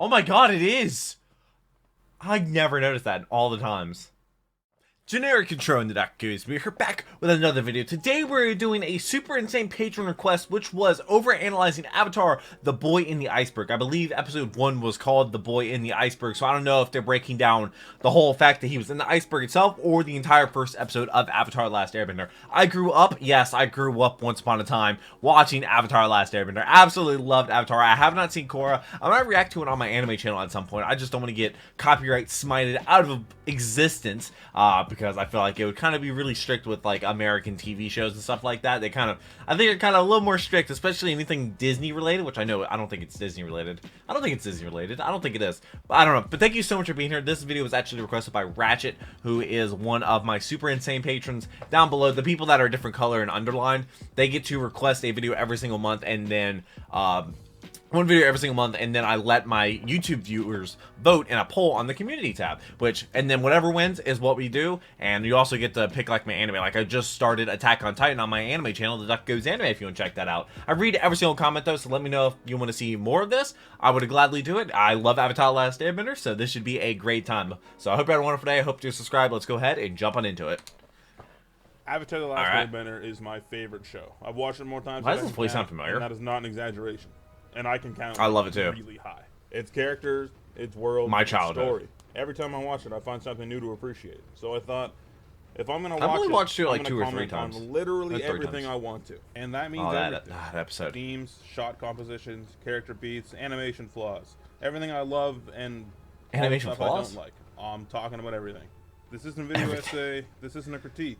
Oh my god, it is! I never noticed that all the times. Generic Control in the Duck Goose. We're back with another video. Today we're doing a super insane patron request, which was overanalyzing Avatar, The Boy in the Iceberg. I believe episode 1 was called The Boy in the Iceberg, so I don't know if they're breaking down the whole fact that he was in the iceberg itself or the entire first episode of Avatar Last Airbender. I grew up once upon a time watching Avatar Last Airbender. Absolutely loved Avatar. I have not seen Korra. I might react to it on my anime channel at some point. I just don't want to get copyright smited out of existence, because I feel like it would kind of be really strict with like American TV shows and stuff like that. I think they're kind of a little more strict, especially anything Disney related, which I don't think it's Disney related. I don't think it is, but I don't know. But thank you so much for being here. This video was actually requested by Ratchet, who is one of my super insane patrons. Down below, the people that are a different color and underlined, they get to request a video every single month, and then one video every single month, and then I let my YouTube viewers vote in a poll on the community tab, and then whatever wins is what we do. And you also get to pick like my anime. Like I just started Attack on Titan on my anime channel, The Duck Goes Anime, if you want to check that out. I read every single comment though, so let me know if you want to see more of this. I would gladly do it. I love Avatar Last Airbender, so this should be a great time. So I hope you had a wonderful day. I hope you subscribe. Let's go ahead and jump on into it. Avatar The Last Airbender is my favorite show. I've watched it more times. Why does this voice sound familiar? And that is not an exaggeration. And I can count. I love it too. Really high. Its characters, its world, my its childhood story. Every time I watch it, I find something new to appreciate. So I thought, if I'm gonna watch I've only it, watched it like I'm 2 gonna or 3 comment times. on literally Like 3 everything times. I want to, and that means that everything. episode. Themes, shot compositions, character beats, animation flaws, everything I love, and animation all the stuff flaws. I don't like. I'm talking about everything. This isn't a video essay. This isn't a critique.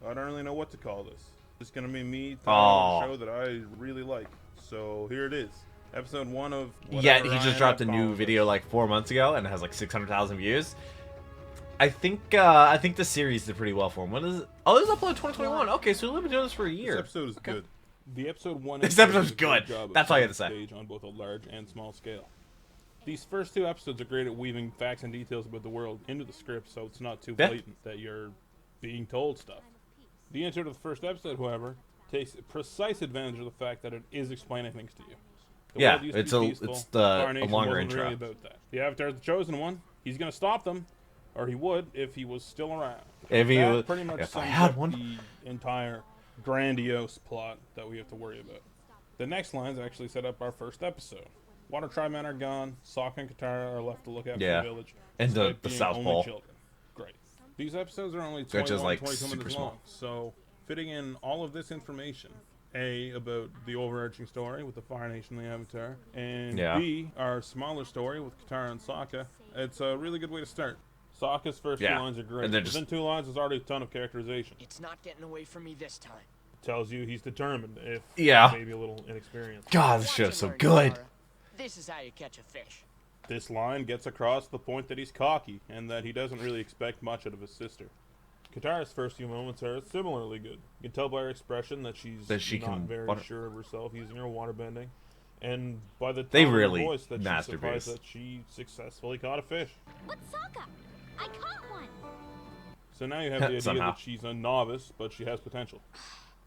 I don't really know what to call this. It's gonna be me talking about a show that I really like. So here it is. Episode 1 of yeah, he just dropped a new video like 4 months ago and it has like 600,000 views. I think the series did pretty well for him. When is it? Oh, this is uploaded 2021. Okay, so we've been doing this for a year. This episode is good. The episode 1. This episode's good. That's all you have to say. Stage on both a large and small scale. These first 2 episodes are great at weaving facts and details about the world into the script, so it's not too blatant that you're being told stuff. The intro to the first episode, however, takes precise advantage of the fact that it is explaining things to you. It's a longer intro. Really about that. The Avatar's the chosen one. He's gonna stop them, or he would if he was still around. Pretty much if I had one. The entire grandiose plot that we have to worry about. The next lines actually set up our first episode. Water Tribe are gone. Sokka and Katara are left to look after the village. And the South Pole. Children. Great. These episodes are only 22 minutes long, so fitting in all of this information. A, about the overarching story with the Fire Nation and the Avatar, and B, our smaller story with Katara and Sokka. It's a really good way to start. Sokka's first 2 lines are great. Within 2 lines, there's already a ton of characterization. It's not getting away from me this time. Tells you he's determined, if maybe a little inexperienced. God, this show's so good. This is how you catch a fish. This line gets across the point that he's cocky, and that he doesn't really expect much out of his sister. Katara's first few moments are similarly good. You can tell by her expression that she's not very sure of herself using her waterbending, and by the tone of her voice that she's surprised that she successfully caught a fish. What's Sokka? I caught one. So now you have the idea that she's a novice, but she has potential.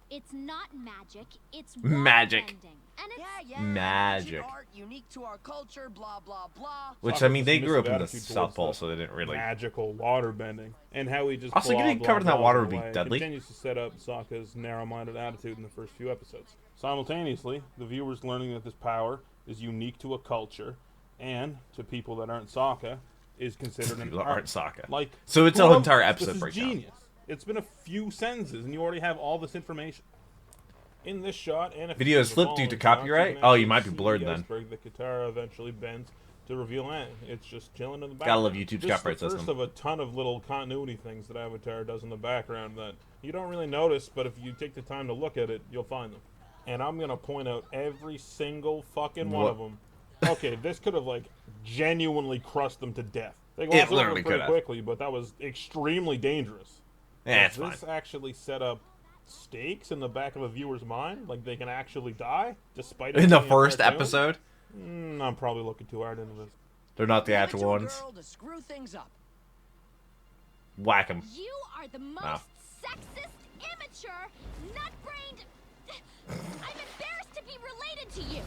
It's not magic. It's magic. And it's magic. Art unique to our culture, blah blah blah. Which I mean, they grew up in the South Pole, so they didn't really magical water bending, and how he just also getting covered in that water would be deadly. Continues to set up Sokka's narrow-minded attitude in the first few episodes. Simultaneously, the viewer's learning that this power is unique to a culture, and to people that aren't Sokka, is considered an art. Sokka. Like, so it's an entire episode breakdown. This is genius. It's been a few sentences, and you already have all this information. In this shot, and video is flipped due to copyright. Oh, you might be blurred then. The Iceberg that Katara eventually bends to reveal Aang. It's just chilling in the background. Gotta love YouTube's copyright system. This is the first of a ton of little continuity things that Avatar does in the background that you don't really notice, but if you take the time to look at it, you'll find them. And I'm gonna point out every single fucking one of them. Okay, this could have like genuinely crushed them to death. They go pretty quickly, but that was extremely dangerous. Yeah, it's fine. This actually set up stakes in the back of a viewer's mind, like they can actually die despite in the first episode. I'm probably looking too hard into this. They're not the actual ones. Whack them. You are the most sexist, immature, nut-brained. I'm embarrassed to be related to you.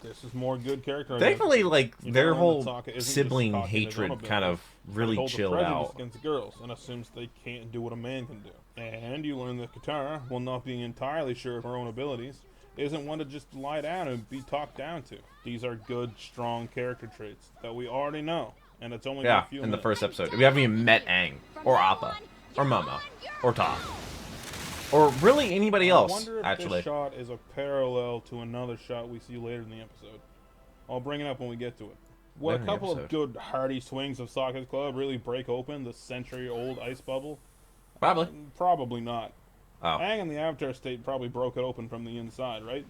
This is more good character. Thankfully, like, You their learn that whole Sokka isn't just sibling cocky in his own hatred kind of abilities, really but holds a chilled prejudice out. against girls and assumes they can't do what a man can do. And you learn that Katara, while not being entirely sure of her own abilities, isn't one to just lie down and be talked down to. These are good, strong character traits that we already know, and it's only been a few in the minutes. first episode. We haven't even met Aang, or Appa, or Momo, or Toph, or really anybody else, I wonder if actually. this shot is a parallel to another shot we see later in the episode. I'll bring it up when we get to it. Would Later a in the couple of episode. good hearty swings of Sokka's club really break open the century-old ice bubble? Probably. Probably not. Oh. Aang in the Avatar state probably broke it open from the inside, right?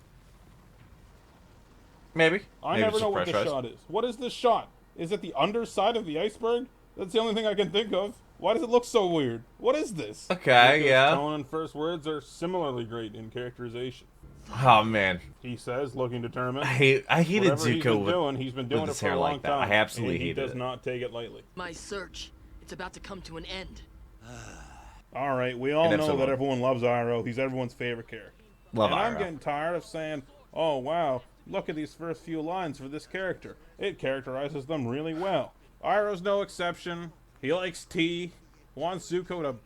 Maybe. I Maybe never just know what this pressurized. shot is. What is this shot? Is it the underside of the iceberg? That's the only thing I can think of. Why does it look so weird? What is this? Okay, Zuko's yeah. tone and first words are similarly great in characterization. Oh, man. He says, looking determined. I hated Whatever he's been Zuko doing, he's been doing it his for a hair long like that. time. I absolutely and he hated does it. not take it lightly. My search, it's about to come to an end. All right, we all In know episode that one. everyone loves Iroh. He's everyone's favorite character. Love and I'm Iroh. getting tired of saying, oh, wow, look at these first few lines for this character. It characterizes them really well. Iroh's no exception. He likes tea, wants Zuko to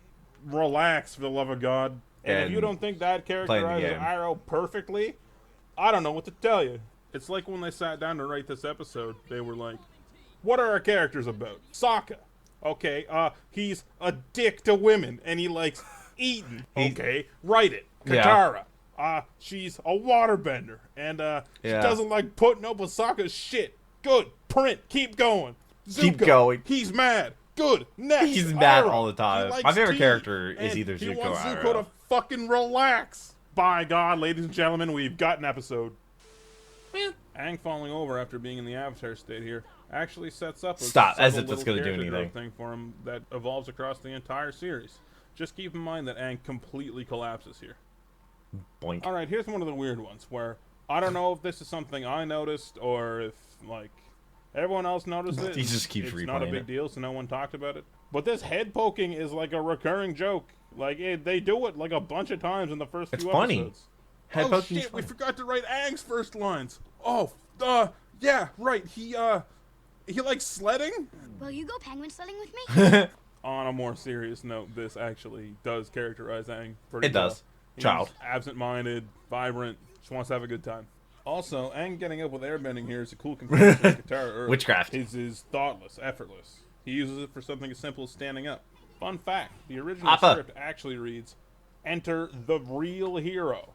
relax, for the love of God. And if you don't think that characterizes game. Iroh perfectly, I don't know what to tell you. It's like when they sat down to write this episode, they were like, what are our characters about? Sokka. Okay, he's a dick to women, and he likes eating. Okay, write it. Yeah. Katara. She's a waterbender, and she Yeah. doesn't like putting up with Sokka's shit. Good. Print. Keep going. Keep Zuko, going. He's mad. Good. Next. He's mad Iroh. all the time. He likes My favorite tea, character is and either he Zuko wants or Zuko Iroh. to fucking relax. By God, ladies and gentlemen, we've got an episode. Aang falling over after being in the Avatar state here actually sets up a Stop, as subtle if that's little gonna do character growth anything. thing for him that evolves across the entire series. Just keep in mind that Aang completely collapses here. Boink. Alright, here's one of the weird ones where I don't know if this is something I noticed or if, like, everyone else noticed it. He just keeps It's not a replaying big it. deal, so no one talked about it. But this head poking is like a recurring joke. Like, they do it like a bunch of times in the first It's few funny. episodes. Head Oh poking's shit, we funny. forgot to write Aang's first lines. Oh, yeah, right. He likes sledding? Will you go penguin sledding with me? On a more serious note, this actually does characterize Aang pretty It well. does. He's Child. absent-minded, vibrant, just wants to have a good time. Also, Aang getting up with airbending here is a cool comparison to Katara earlier. Witchcraft. His is thoughtless, effortless. He uses it for something as simple as standing up. Fun fact, the original Appa. script actually reads, "Enter the real hero."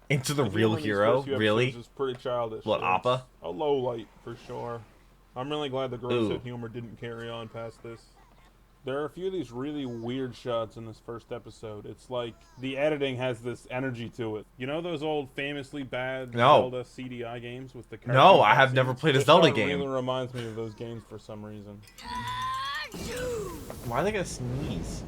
Into the The real humor in these hero? first few Really? episodes is pretty childish. What, so Appa? it's a low light for sure. I'm really glad the gross Ooh. out humor didn't carry on past this. There are a few of these really weird shots in this first episode. It's like the editing has this energy to it. You know those old famously bad No. Zelda CDI games with the No, I cartoon have never cutscenes? played a This Zelda shot game. really reminds me of those games for some reason. Why are they gonna sneeze?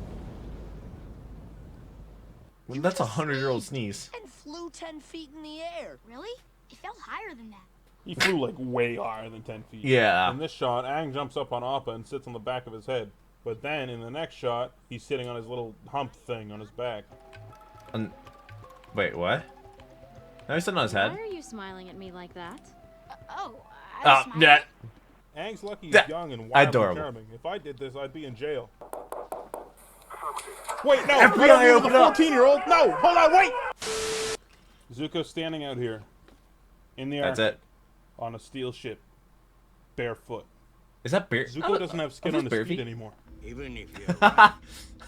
Well, that's a 100-year-old sneeze. And flew 10 feet in the air. Really? It fell higher than that. He flew like way higher than 10 feet. Yeah. In this shot, Aang jumps up on Appa and sits on the back of his head. But then, in the next shot, he's sitting on his little hump thing on his back. Wait, what? No, he's sitting on his head. Why are you smiling at me like that? Oh, I was smiling. Yeah. Aang's lucky he's That- young and wildly adorable. charming. If I did this, I'd be in jail. Wait, no! FBI, I don't mean open the up! 14-year-old! No! Hold on, wait! Zuko's standing out here. In the That's Arctic. it. On a steel ship. Barefoot. Is that bear? Zuko doesn't have skin are on those his bare feet feet? anymore. Even if you're right,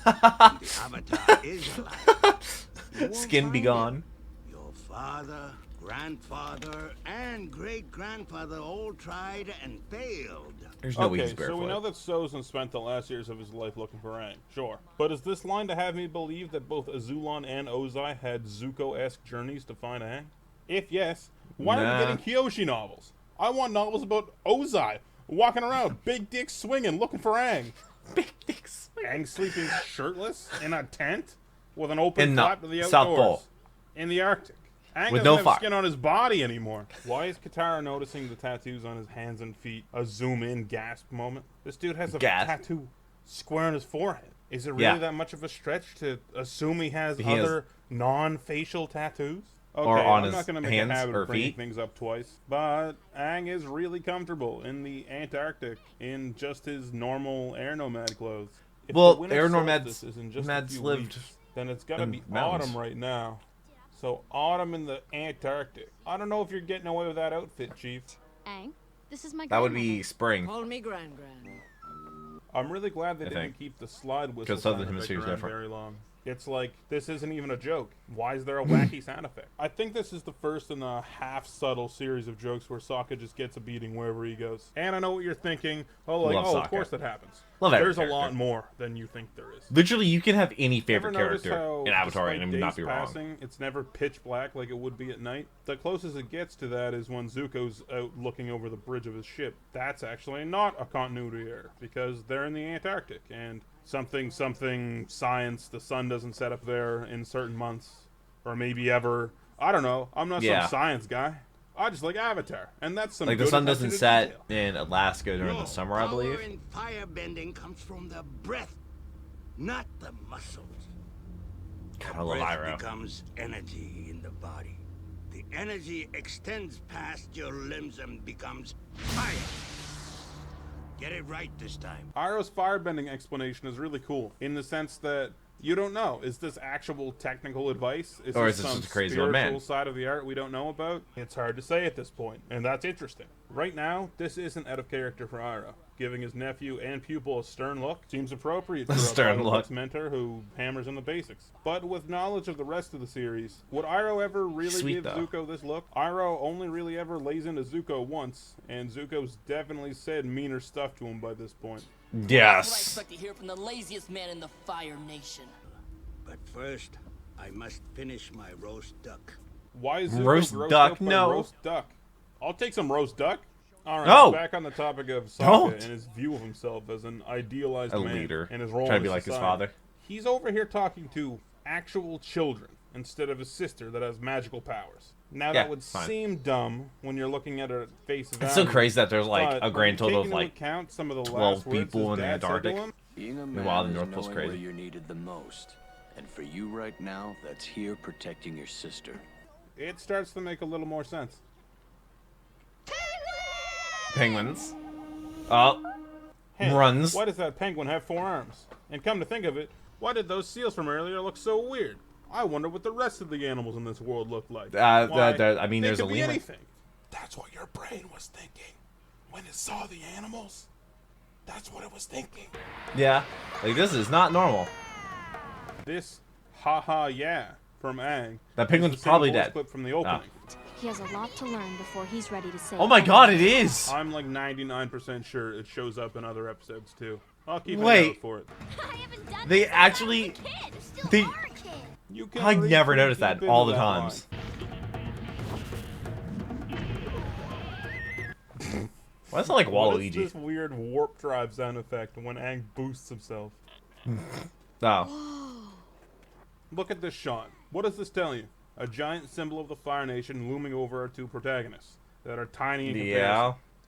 the Avatar is alive. You won't Skin be find gone. him. Your father, grandfather, and great-grandfather all tried and failed. There's no way Okay, he's barefoot. so we know that Sozin spent the last years of his life looking for Aang. Sure. But is this line to have me believe that both Azulon and Ozai had Zuko-esque journeys to find Aang? If yes, why are Nah. we getting Kyoshi novels? I want novels about Ozai, walking around, big dick swinging, looking for Aang. Big dicks. Aang sleeping shirtless in a tent with an open In the flap to the South outdoors. Pole. In the Arctic. Aang With doesn't no have fire. skin on his body anymore. Why is Katara noticing the tattoos on his hands and feet? A zoom in gasp moment. This dude has a Gasp. tattoo square on his forehead. Is it really Yeah. that much of a stretch to assume he has He has- other non-facial tattoos? Okay, or on I'm his not gonna make hands a habit or of bringing feet. things up twice, but Aang is really comfortable in the Antarctic in just his normal air nomad clothes. If the Well, winter air solstice nomads is in just a mads few lived weeks, then it's gotta in be mountains. autumn right now. So autumn in the Antarctic. I don't know if you're getting away with that outfit, Chief. Aang, this is my That would grandmother. be spring, Call me Gran Gran. I'm really glad they I didn't think. keep the slide whistle 'Cause Southern sound effect Hemisphere is around different. very long. It's like, this isn't even a joke. Why is there a wacky sound effect? I think this is the first in a half-subtle series of jokes where Sokka just gets a beating wherever he goes. And I know what you're thinking. Oh, like, Love oh, of Sokka. course that happens. Love every There's a character. lot more than you think there is. Literally, you can have any Ever favorite notice character how, in Avatar despite and days not be wrong. passing, it's never pitch black like it would be at night? The closest it gets to that is when Zuko's out looking over the bridge of his ship. That's actually not a continuity error, because they're in the Antarctic, and something science, the sun doesn't set up there in certain months, or maybe ever. I don't know. I'm not Yeah. some science guy. I just like Avatar, and that's some Like the good sun attention doesn't to set detail. in Alaska during the summer, I believe. Power in firebending comes from the breath, not the muscles. God, I love Breath Iroh. becomes energy in the body. The energy extends past your limbs and becomes fire. Get it right this time. Iroh's firebending explanation is really cool in the sense that you don't know, is this actual technical advice? Or this is this some just a crazy old man? spiritual side of the art we don't know about? It's hard to say at this point, and that's interesting. Right now, this isn't out of character for Iroh. Giving his nephew and pupil a stern look seems appropriate for a Stern complex look. mentor who hammers on the basics. But with knowledge of the rest of the series, would Iroh ever really Sweet, give though. Zuko this look? Iroh only really ever lays into Zuko once, and Zuko's definitely said meaner stuff to him by this point. That's what I Yes. expect to hear from the laziest man in the Fire Nation. But first, I must finish my roast duck. Why is Zuko Roast grossed duck? out by No. roast duck? I'll take some roast duck. All right, No. back on the topic of Sokka Don't. and his view of himself as an idealized A man leader. and his role Trying in to be like his society. father. He's over here talking to actual children instead of his sister that has magical powers. Now Yeah, that would fine. seem dumb when you're looking at her face value. It's so crazy that there's like but a grand when you total take of into like account some of the 12 last words people his in the dad said to Antarctic. him, Being a man Meanwhile, the is North Pole's knowing crazy. where you're needed the most. And for you right now, that's here protecting your sister. it starts to make a little more sense. Penguins. Oh, Hey, runs. why does that penguin have 4 arms? And come to think of it, why did those seals from earlier look so weird? I wonder what the rest of the animals in this world look like. Why? I mean, They there's a could be lemur. anything. That's what your brain was thinking when it saw the animals. That's what it was thinking. Yeah, like this is not normal. This haha yeah from Aang. That penguin's is the same probably voice dead. clip from the opening. He has a lot to learn before he's ready to say. Oh my God, it is. I'm like 99% sure it shows up in other episodes too. I'll keep an eye Wait. out for it. I haven't done They this since actually- I was a kid. Still they- are a kid. You can I read never pretty noticed that deep all into the that times. Why does it sound like What is Waluigi? this weird warp drive sound effect when Aang boosts himself? Oh, Look at this shot. What does this tell you? A giant symbol of the Fire Nation looming over our 2 protagonists that are tiny in comparison.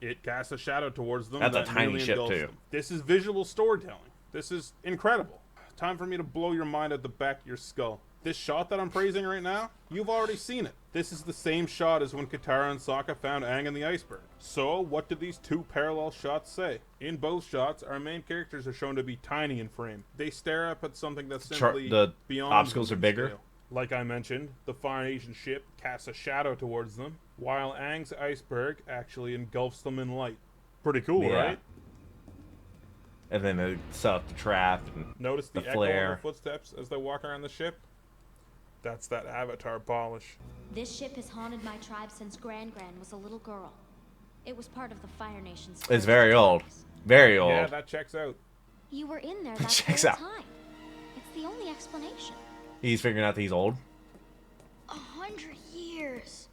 yeah. It casts a shadow towards them. That's a that tiny nearly ship, engulfs too. them. This is visual storytelling. This is incredible. Time for me to blow your mind at the back of your skull. This shot that I'm praising right now, you've already seen it. This is the same shot as when Katara and Sokka found Aang in the iceberg. So, what do these 2 parallel shots say? In both shots, our main characters are shown to be tiny in frame. They stare up at something that's simply the beyond obstacles human are bigger? scale. Like I mentioned, the Fire Nation ship casts a shadow towards them, while Aang's iceberg actually engulfs them in light. Pretty cool, Yeah. right? And then they set up the trap. And Notice the, The echo of their flare. footsteps as they walk around the ship? That's that Avatar polish. This ship has haunted my tribe since Gran was a little girl. It was part of the Fire Nation's. it's first very old. attackers. Very old. Yeah, that checks out. You were in there that Checks whole out. time. It's the only explanation. He's figuring out that he's old. 100 years.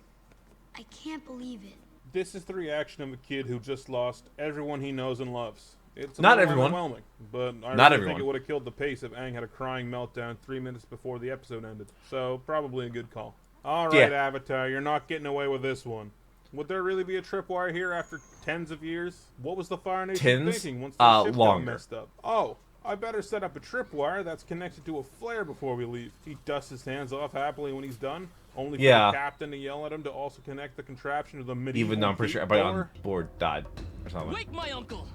I can't believe it. This is the reaction of a kid who just lost everyone he knows and loves. It's a Not little everyone. overwhelming, but I Not really everyone. think it would have killed the pace if Aang had a crying meltdown 3 minutes before the episode ended. So, probably a good call. Alright, Yeah. Avatar, you're not getting away with this one. Would there really be a tripwire here after tens of years? What was the Fire Nation Tens? thinking once the ship got Longer. messed up? Oh, I better set up a tripwire that's connected to a flare before we leave. He dusts his hands off happily when he's done, only for the captain to yell at him to also connect the contraption to the medieval Even though I'm pretty sure everybody on board died or something. Wake my uncle.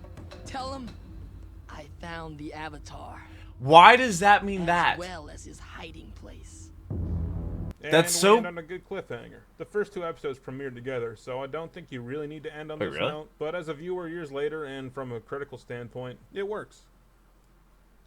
Tell him I found the Avatar. Why does that mean that? As well as his hiding place. And that's so. End on a good cliffhanger. The first 2 episodes premiered together, so I don't think you really need to end on this note. But as a viewer years later, and from a critical standpoint, it works.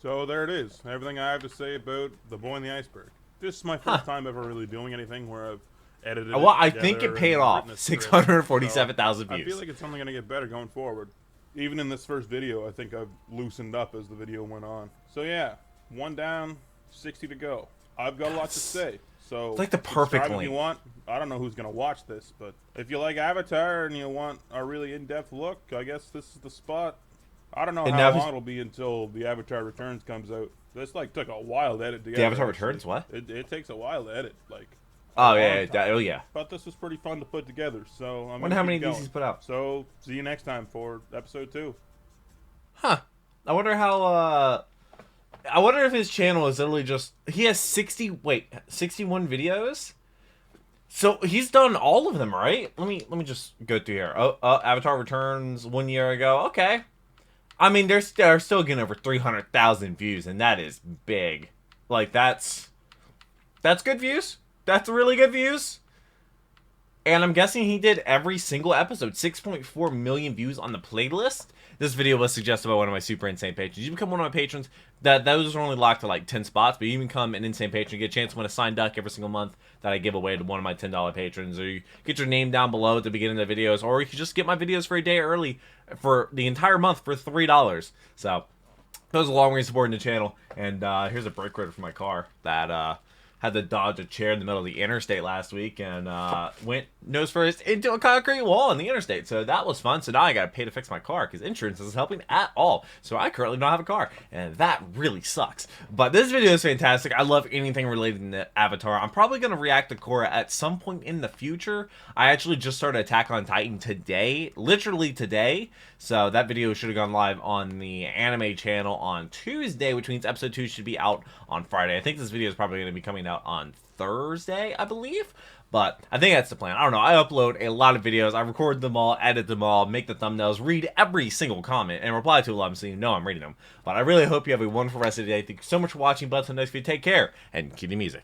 So there it is. Everything I have to say about The Boy in the Iceberg. This is my first time ever really doing anything where I've edited. Well, I think it paid off. 647,000 views. I feel like it's only going to get better going forward. Even in this first video, I think I've loosened up as the video went on. So yeah, 1 down, 60 to go. I've got a lot to say. So it's like the perfect length. length. You want? I don't know who's gonna watch this, but if you like Avatar and you want a really in-depth look, I guess this is the spot. I don't know how long it'll be until the Avatar Returns comes out. This like took a while to edit together. The Avatar Returns, what? It takes a while to edit, like. Oh yeah. But this was pretty fun to put together. So I wonder how many of these he's put out. So see you next time for episode 2. Huh. I wonder how. I wonder if his channel is literally just he has 61 videos. So he's done all of them, right? Let me just go through here. Avatar Returns 1 year ago. Okay. I mean, they're still getting over 300,000 views, and that is big. Like that's good views. That's really good views. And I'm guessing he did every single episode. 6.4 million views on the playlist. This video was suggested by one of my super insane patrons. You become one of my patrons. Those are only locked to like 10 spots, but you become an insane patron. You get a chance to win a signed duck every single month that I give away to one of my $10 patrons. Or you get your name down below at the beginning of the videos. Or you can just get my videos for a day early for the entire month for $3. So, that was a long way supporting the channel. And here's a brake rotor for my car that had to dodge a chair in the middle of the interstate last week and went nose first into a concrete wall in the interstate. So that was fun. So now I got to pay to fix my car because insurance isn't helping at all. So I currently don't have a car, and that really sucks. But this video is fantastic. I love anything related to Avatar. I'm probably going to react to Korra at some point in the future. I actually just started Attack on Titan today, literally today. So that video should have gone live on the anime channel on Tuesday, which means episode 2 should be out on Friday. I think this video is probably going to be coming out on Thursday, I believe. But I think that's the plan. I don't know. I upload a lot of videos. I record them all, edit them all, make the thumbnails, read every single comment, and reply to a lot of them so you know I'm reading them. But I really hope you have a wonderful rest of the day. Thank you so much for watching. But until next video, take care and keep the music.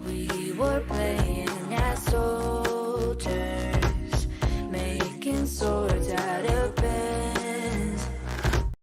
We were